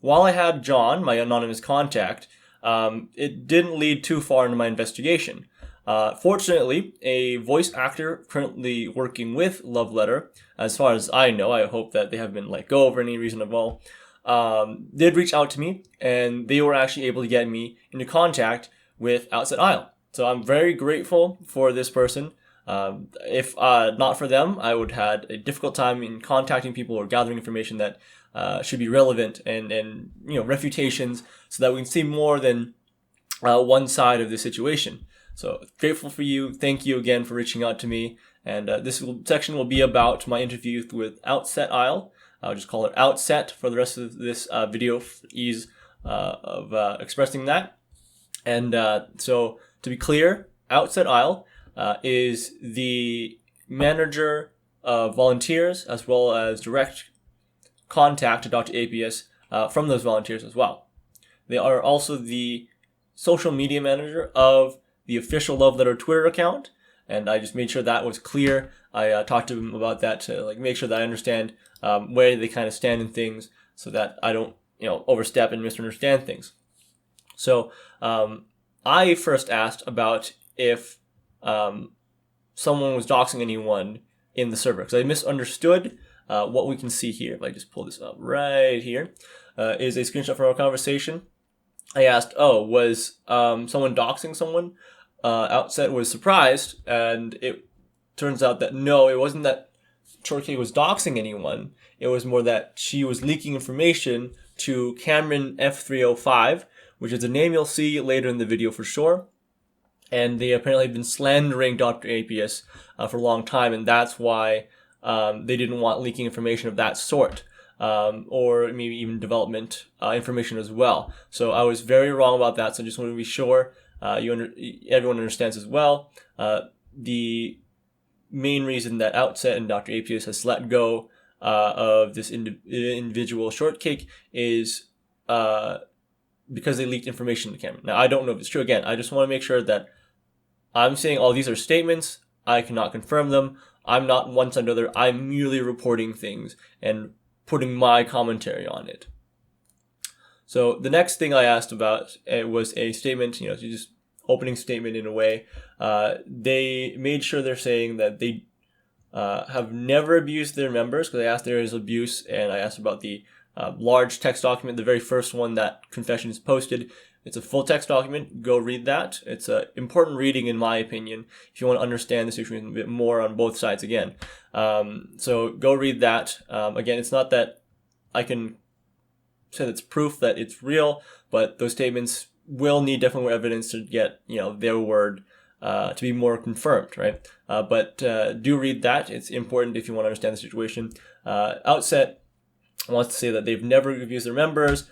while I had John, my anonymous contact, it didn't lead too far into my investigation. Fortunately, a voice actor currently working with Love Letter, as far as I know, I hope that they haven't been let go for any reason at all, did reach out to me, and they were actually able to get me into contact with Outset Isle. So I'm very grateful for this person. If not for them, I would have had a difficult time in contacting people or gathering information that should be relevant and refutations, so that we can see more than one side of the situation. So grateful for you. Thank you again for reaching out to me. And this section will be about my interview with Outset Isle. I'll just call it Outset for the rest of this video for ease of expressing that. And so to be clear, Outset Isle is the manager of volunteers as well as direct contact to Dr. APS from those volunteers as well. They are also the social media manager of the official Love Letter Twitter account, and I just made sure that was clear. I talked to them about that to make sure that I understand where they kind of stand in things, so that I don't overstep and misunderstand things. So I first asked about if someone was doxing anyone in the server, because I misunderstood what we can see here. If I just pull this up right here, is a screenshot from our conversation. I asked, was someone doxing someone? Outset was surprised, and it turns out that no, it wasn't that Shortcake was doxing anyone. It was more that she was leaking information to Cameron F305, which is a name you'll see later in the video for sure. And they apparently have been slandering Dr. APS for a long time, and that's why they didn't want leaking information of that sort. Or maybe even development information as well. So I was very wrong about that. So I just want to be sure everyone understands as well. The main reason that Outset and Dr. APS has let go of this individual Shortcake is because they leaked information to Cameron. Now, I don't know if it's true. Again, I just want to make sure that I'm saying all these are statements. I cannot confirm them. I'm not one side or the other. I'm merely reporting things and putting my commentary on it. So the next thing I asked about was a statement, just opening statement in a way. They made sure they're saying that they have never abused their members, because I asked there is abuse, and I asked about the large text document, the very first one that Confessions posted. It's a full text document. Go read that. It's an important reading, in my opinion, if you want to understand the situation a bit more on both sides again. So go read that. Again, it's not that I can say that's proof that it's real, but those statements will need definitely more evidence to get their word to be more confirmed, right? But do read that. It's important if you want to understand the situation. Outset wants to say that they've never abused their members.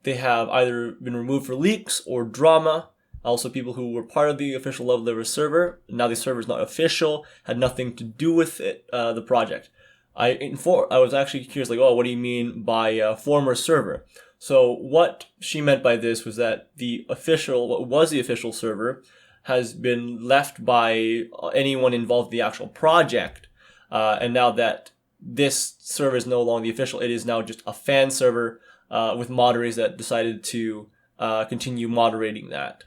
They have either been removed for leaks or drama. Also, people who were part of the official Love Letter server, now the server is not official, had nothing to do with it, the project. I was actually curious, what do you mean by former server? So what she meant by this was that what was the official server has been left by anyone involved in the actual project. And now that this server is no longer the official, it is now just a fan server with moderators that decided to continue moderating that.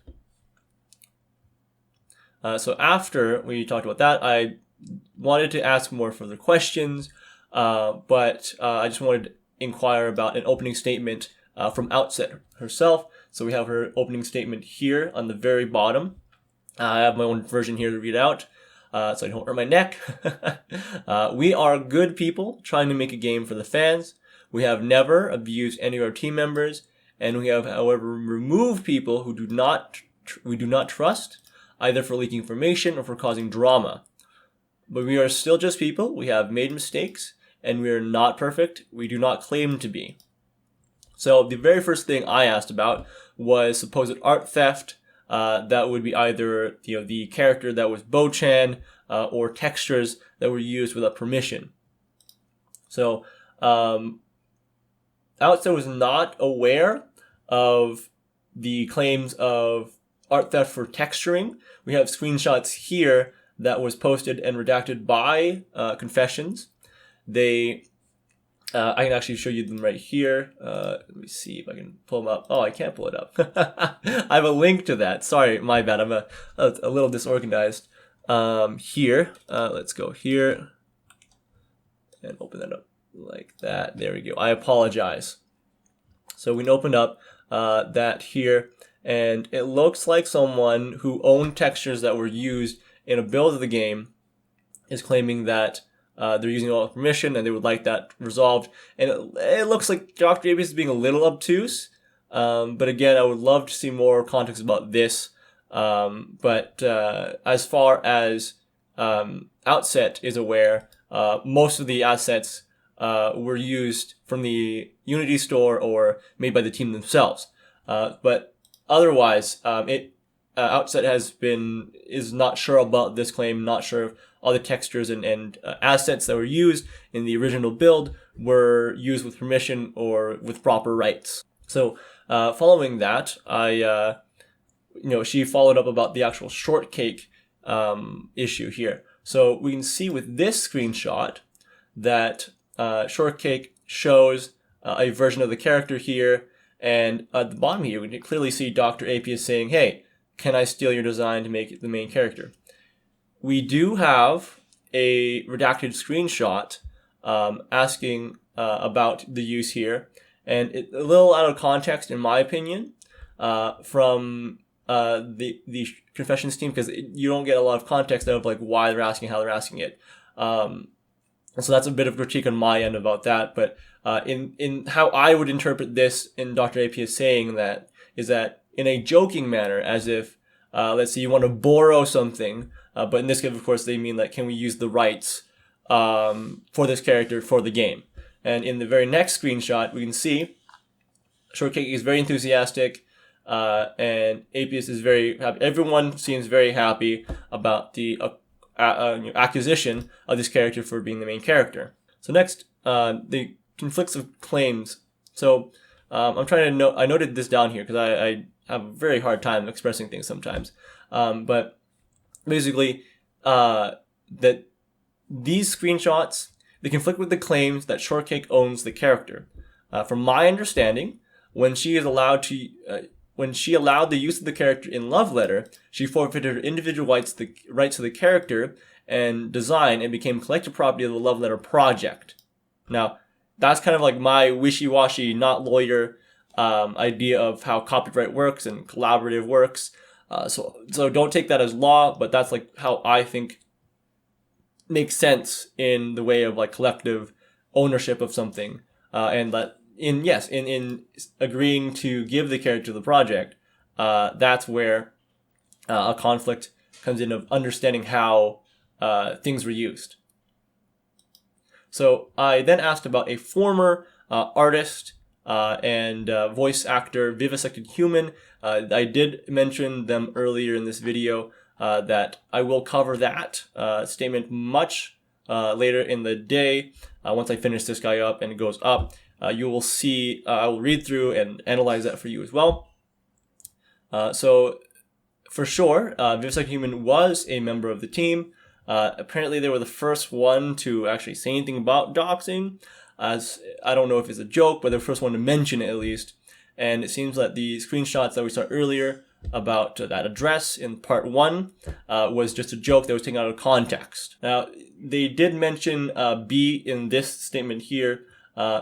So after we talked about that, I wanted to ask more further questions, but I just wanted to inquire about an opening statement from Outset herself. So we have her opening statement here on the very bottom. I have my own version here to read out, so I don't hurt my neck. We are good people trying to make a game for the fans. We have never abused any of our team members, and we have, however, removed people who we do not trust, either for leaking information or for causing drama. But we are still just people. We have made mistakes, and we are not perfect. We do not claim to be. So the very first thing I asked about was supposed art theft. That would be either the character that was Bo-chan or textures that were used without permission. So Outset was not aware of the claims of art theft for texturing. We have screenshots here that was posted and redacted by Confessions. They I can actually show you them right here. Let me see if I can pull them up. Oh, I can't pull it up. I have a link to that. Sorry, my bad. I'm a little disorganized. Here, let's go here and open that up like that. There we go. I apologize. So we can open up that here, and it looks like someone who owned textures that were used in a build of the game is claiming that they're using all permission and they would like that resolved. And it looks like Dr. Apius is being a little obtuse. But again, I would love to see more context about this. But as far as Outset is aware, most of the assets were used from the Unity store or made by the team themselves. But otherwise, Outset is not sure about this claim, not sure if all the textures and assets that were used in the original build were used with permission or with proper rights. So following that, she followed up about the actual shortcake issue here. So we can see with this screenshot that shortcake shows a version of the character here, and at the bottom here we can clearly see Dr. Apius saying, "Hey, can I steal your design to make it the main character?" We do have a redacted screenshot asking about the use here, and a little out of context in my opinion from the Confessions team, because you don't get a lot of context out of like why they're asking, how they're asking it. So that's a bit of critique on my end about that. But in how I would interpret this in Dr. Apius saying that is that in a joking manner, as if let's say you want to borrow something, but in this case, of course, they mean like, can we use the rights for this character for the game? And in the very next screenshot, we can see Shortcake is very enthusiastic, and Apius is very happy. Everyone seems very happy about the acquisition of this character for being the main character. So next, the conflicts of claims. So I'm trying to note. I noted this down here because I have a very hard time expressing things sometimes. But basically, that these screenshots, they conflict with the claims that Shortcake owns the character. From my understanding, when she allowed the use of the character in Love Letter, she forfeited her individual rights to the character and design and became collective property of the Love Letter project. Now, that's kind of like my wishy-washy, not lawyer idea of how copyright works and collaborative works. So don't take that as law, but that's like how I think makes sense in the way of like collective ownership of something, and that in agreeing to give the character to the project, that's where a conflict comes in of understanding how things were used. So I then asked about a former artist and voice actor, Vivisected Human. I did mention them earlier in this video, that I will cover that statement much later in the day. Once I finish this guy up and it goes up, you will see, I will read through and analyze that for you as well. So for sure, Vivisected Human was a member of the team. Apparently they were the first one to actually say anything about doxing. As I don't know if it's a joke, but they're the first one to mention it at least. And it seems that the screenshots that we saw earlier about that address in part 1 was just a joke that was taken out of context. Now, they did mention B in this statement here,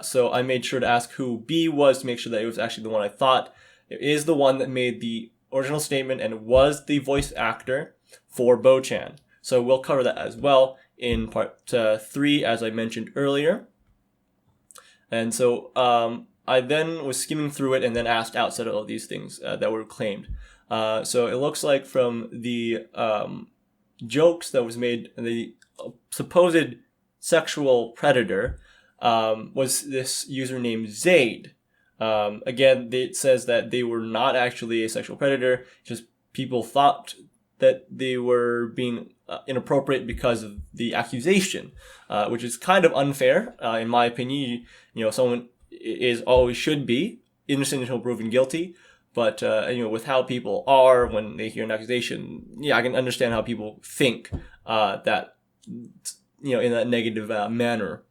so I made sure to ask who B was to make sure that it was actually the one I thought. It is the one that made the original statement and was the voice actor for Bo-chan. So we'll cover that as well in part 3, as I mentioned earlier. And so I then was skimming through it and then asked outside of all these things that were claimed. So it looks like from the jokes that was made, the supposed sexual predator was this user named Zaid. Again, it says that they were not actually a sexual predator, just people thought that they were being inappropriate because of the accusation, which is kind of unfair, in my opinion. Someone is always should be innocent until proven guilty. But, with how people are when they hear an accusation, I can understand how people think that, in a negative manner.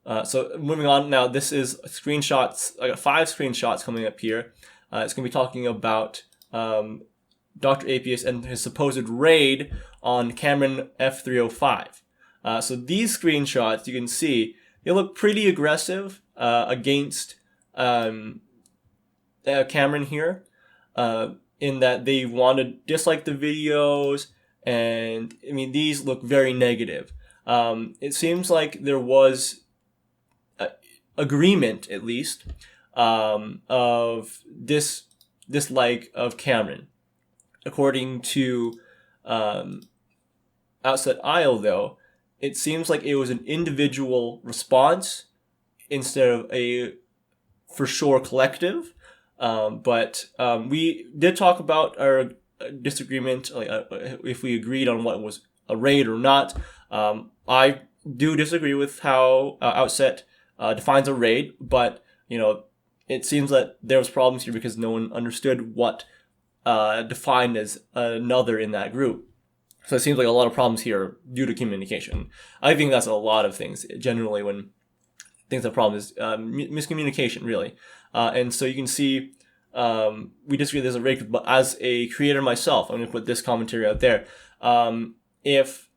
So moving on now, this is screenshots. I got 5 screenshots coming up here. It's going to be talking about Dr. Apius and his supposed raid on Cameron F305. So these screenshots, you can see, they look pretty aggressive against Cameron here, in that they want to dislike the videos, and I mean, these look very negative. It seems like there was agreement, at least, of dislike of Cameron. According to Outset Isle, though, it seems like it was an individual response instead of a for sure collective. But we did talk about our disagreement, like, if we agreed on what was a raid or not. I do disagree with how Outset defines a raid, but it seems that there was problems here because no one understood what defined as another in that group. So it seems like a lot of problems here due to communication. I think that's a lot of things. Generally, when things have problems, is miscommunication, really. And so you can see we disagree there's a raid, but as a creator myself, I'm going to put this commentary out there. If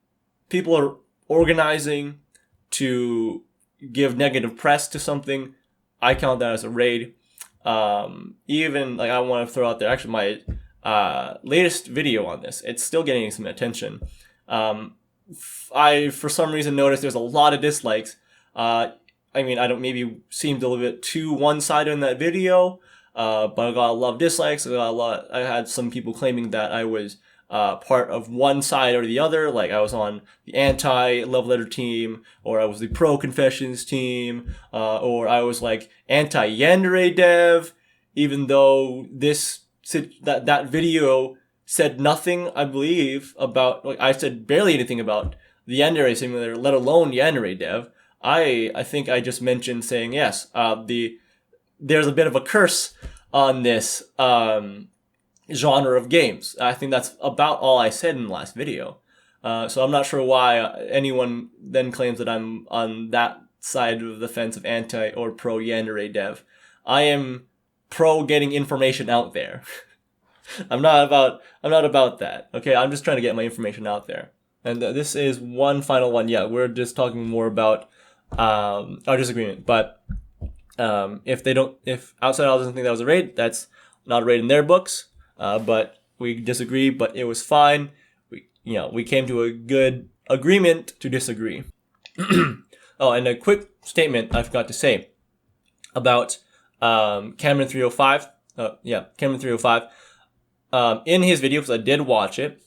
people are organizing to give negative press to something, I count that as a raid. Even, like, I want to throw out there, actually, my latest video on this, it's still getting some attention. I, for some reason, noticed there's a lot of dislikes. I mean, I don't maybe seemed a little bit too one-sided in that video, but I got a lot of dislikes. I had some people claiming that I was part of one side or the other, like I was on the anti-Love Letter team, or I was the pro-Confessions team, or I was like anti-Yandere dev, even though that video said nothing, I believe, about, like, I said barely anything about the Yandere simulator, let alone Yandere dev. I think I just mentioned saying, yes, there's a bit of a curse on this genre of games. I think that's about all I said in the last video. So I'm not sure why anyone then claims that I'm on that side of the fence of anti or pro Yandere dev. I am pro getting information out there. I'm not about that. Okay, I'm just trying to get my information out there. And this is one final one. Yeah, we're just talking more about our disagreement. But if Outside Isle doesn't think that was a raid, that's not a raid in their books. But we disagree. But it was fine. We came to a good agreement to disagree. Oh, and a quick statement I forgot to say about Cameron 305. Cameron 305. In his video, because I did watch it,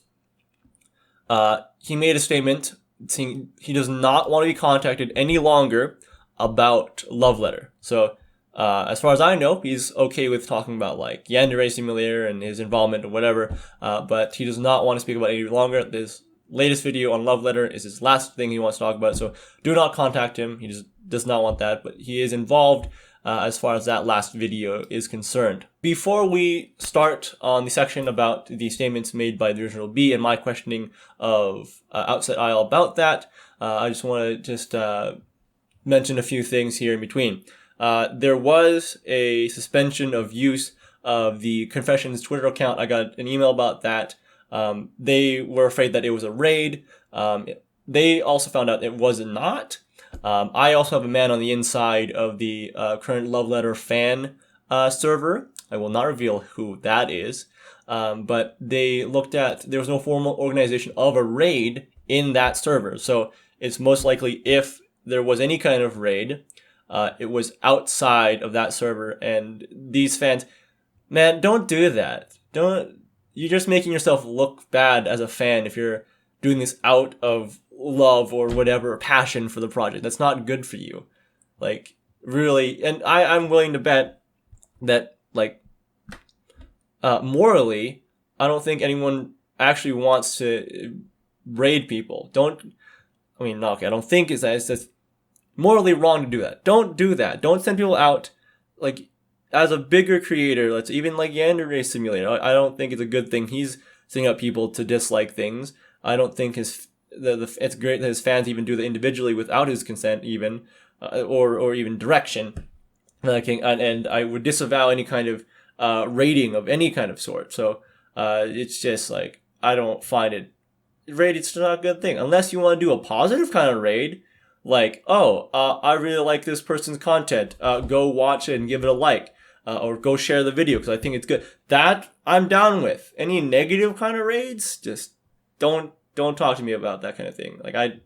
he made a statement saying he does not want to be contacted any longer about Love Letter. So, as far as I know, he's okay with talking about, like, Yandere Simulator and his involvement or whatever, but he does not want to speak about it any longer. This latest video on Love Letter is his last thing he wants to talk about, so do not contact him. He just does not want that, but he is involved as far as that last video is concerned. Before we start on the section about the statements made by the original B and my questioning of Outset Isle about that, I just want to mention a few things here in between. There was a suspension of use of the Confessions Twitter account. I got an email about that. They were afraid that it was a raid. They also found out it was not. I also have a man on the inside of the current Love Letter fan server. I will not reveal who that is. But they looked at, there was no formal organization of a raid in that server. So it's most likely, if there was any kind of raid, it was outside of that server. And these fans, man, don't do that. You're just making yourself look bad as a fan if you're doing this out of love or whatever, passion for the project. That's not good for you. Like, really. And I'm willing to bet that, like, morally, I don't think anyone actually wants to raid people. I don't think it's just morally wrong to do that. Don't do that. Don't send people out. Like, as a bigger creator, let's even like Yandere Simulator, I don't think it's a good thing he's sending out people to dislike things. I don't think it's great that his fans even do that individually without his consent even. or even direction. And I would disavow any kind of rating of any kind of sort. So it's just like, I don't find it raid. It's not a good thing unless you want to do a positive kind of raid, like, oh, I really like this person's content. Go watch it and give it a like, or go share the video because I think it's good. That I'm down with. Any negative kind of raids, just don't talk to me about that kind of thing. Like, I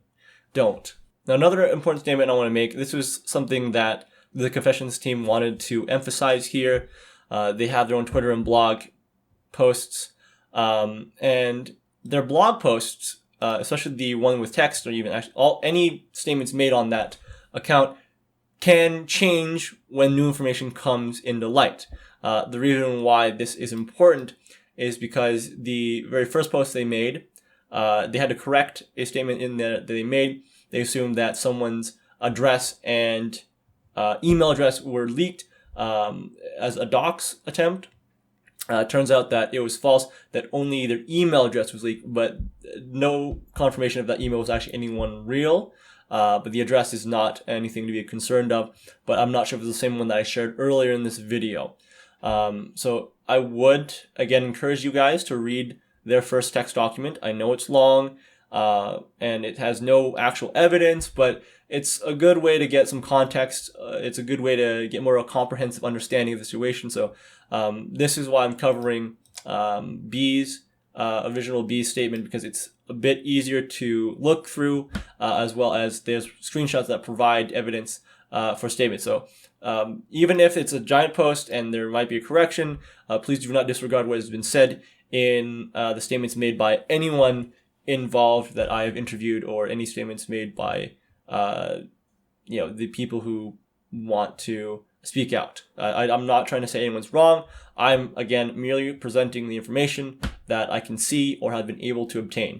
don't. Now, another important statement I want to make. This was something that the Confessions team wanted to emphasize here. They have their own Twitter and blog posts, and their blog posts, especially the one with text or even any statements made on that account, can change when new information comes into light. The reason why this is important is because the very first post they made, they had to correct a statement in there that they made. They assumed that someone's address and email address were leaked as a dox attempt. Turns out that it was false, that only their email address was leaked, but no confirmation of that email was actually anyone real. But the address is not anything to be concerned of, but I'm not sure if it's the same one that I shared earlier in this video. So I would, again, encourage you guys to read their first text document. I know it's long, and it has no actual evidence, but it's a good way to get some context. It's a good way to get more of a comprehensive understanding of the situation. So this is why I'm covering original B's statement, because it's a bit easier to look through, as well as there's screenshots that provide evidence for statements. So even if it's a giant post and there might be a correction, please do not disregard what has been said in the statements made by anyone involved that I have interviewed, or any statements made by the people who want to speak out. I'm not trying to say anyone's wrong. I'm, again, merely presenting the information that I can see or have been able to obtain.